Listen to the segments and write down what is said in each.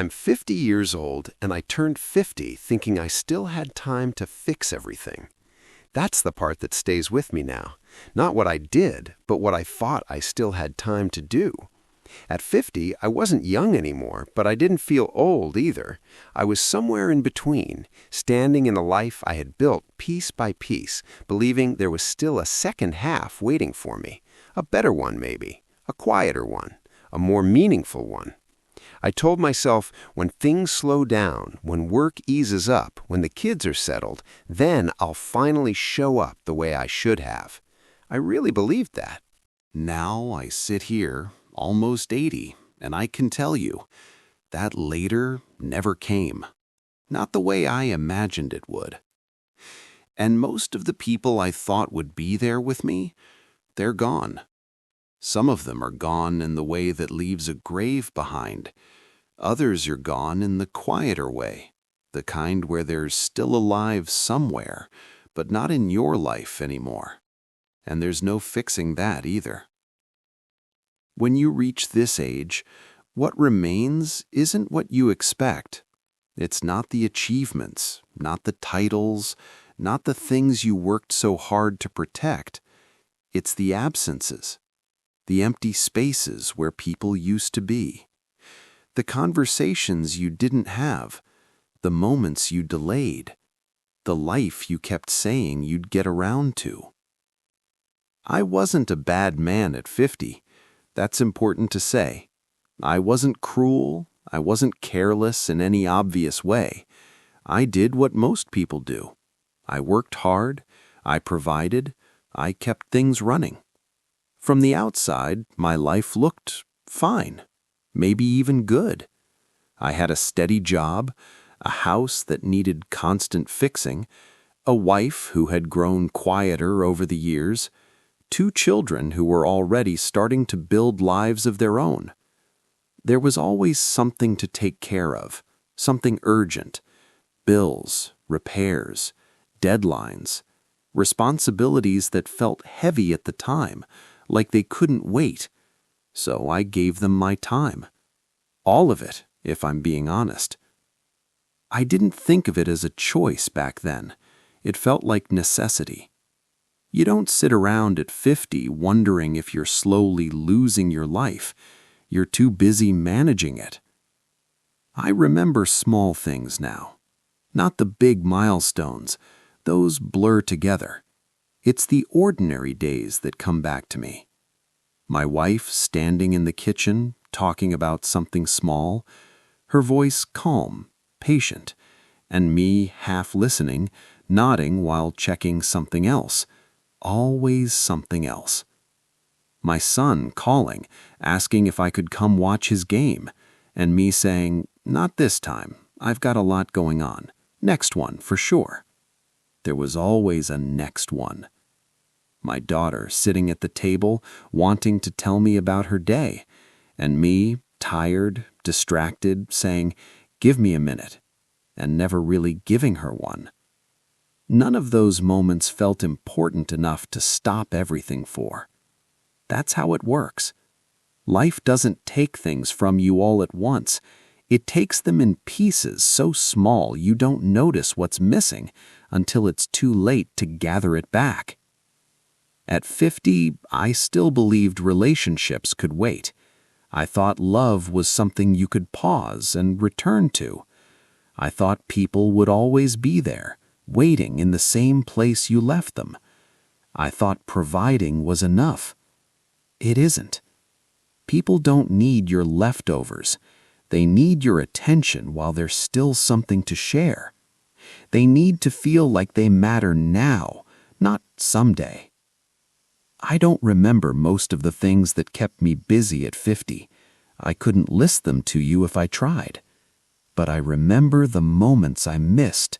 I'm 50 years old, and I turned 50 thinking I still had time to fix everything. That's the part that stays with me now. Not what I did, but what I thought I still had time to do. At 50, I wasn't young anymore, but I didn't feel old either. I was somewhere in between, standing in a life I had built piece by piece, believing there was still a second half waiting for me. A better one, maybe. A quieter one. A more meaningful one. I told myself, when things slow down, when work eases up, when the kids are settled, then I'll finally show up the way I should have. I really believed that. Now I sit here, almost 80, and I can tell you, that later never came. Not the way I imagined it would. And most of the people I thought would be there with me, they're gone. Some of them are gone in the way that leaves a grave behind. Others are gone in the quieter way, the kind where they're still alive somewhere, but not in your life anymore. And there's no fixing that either. When you reach this age, what remains isn't what you expect. It's not the achievements, not the titles, not the things you worked so hard to protect. It's the absences. The empty spaces where people used to be, the conversations you didn't have, the moments you delayed, the life you kept saying you'd get around to. I wasn't a bad man at 50. That's important to say. I wasn't cruel. I wasn't careless in any obvious way. I did what most people do. I worked hard. I provided. I kept things running. From the outside, my life looked fine, maybe even good. I had a steady job, a house that needed constant fixing, a wife who had grown quieter over the years, 2 children who were already starting to build lives of their own. There was always something to take care of, something urgent, bills, repairs, deadlines, responsibilities that felt heavy at the time, like they couldn't wait, so I gave them my time. All of it, if I'm being honest. I didn't think of it as a choice back then. It felt like necessity. You don't sit around at 50 wondering if you're slowly losing your life. You're too busy managing it. I remember small things now, not the big milestones. Those blur together. It's the ordinary days that come back to me. My wife standing in the kitchen, talking about something small, her voice calm, patient, and me half listening, nodding while checking something else. Always something else. My son calling, asking if I could come watch his game, and me saying, "Not this time. I've got a lot going on. Next one, for sure." There was always a next one. My daughter sitting at the table wanting to tell me about her day, and me, tired, distracted, saying, "Give me a minute," and never really giving her one. None of those moments felt important enough to stop everything for. That's how it works. Life doesn't take things from you all at once. It takes them in pieces so small you don't notice what's missing until it's too late to gather it back. At 50, I still believed relationships could wait. I thought love was something you could pause and return to. I thought people would always be there, waiting in the same place you left them. I thought providing was enough. It isn't. People don't need your leftovers. They need your attention while there's still something to share. They need to feel like they matter now, not someday. I don't remember most of the things that kept me busy at 50. I couldn't list them to you if I tried. But I remember the moments I missed,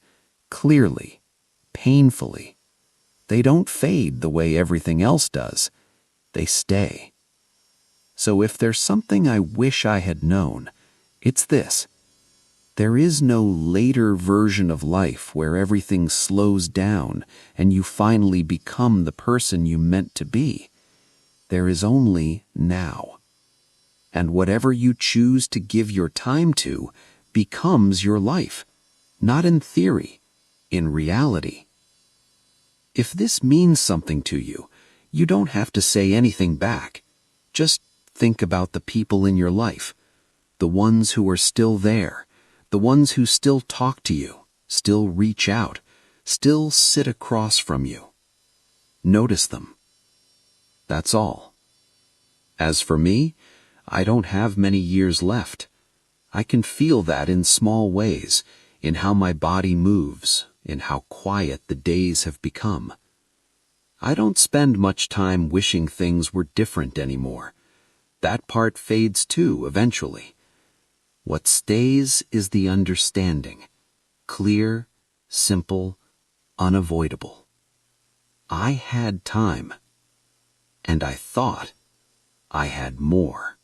clearly, painfully. They don't fade the way everything else does. They stay. So if there's something I wish I had known, it's this. There is no later version of life where everything slows down and you finally become the person you meant to be. There is only now. And whatever you choose to give your time to becomes your life, not in theory, in reality. If this means something to you, you don't have to say anything back. Just think about the people in your life, the ones who are still there, the ones who still talk to you, still reach out, still sit across from you. Notice them. That's all. As for me, I don't have many years left. I can feel that in small ways, in how my body moves, in how quiet the days have become. I don't spend much time wishing things were different anymore. That part fades too, eventually. What stays is the understanding. Clear, simple, unavoidable. I had time, and I thought I had more.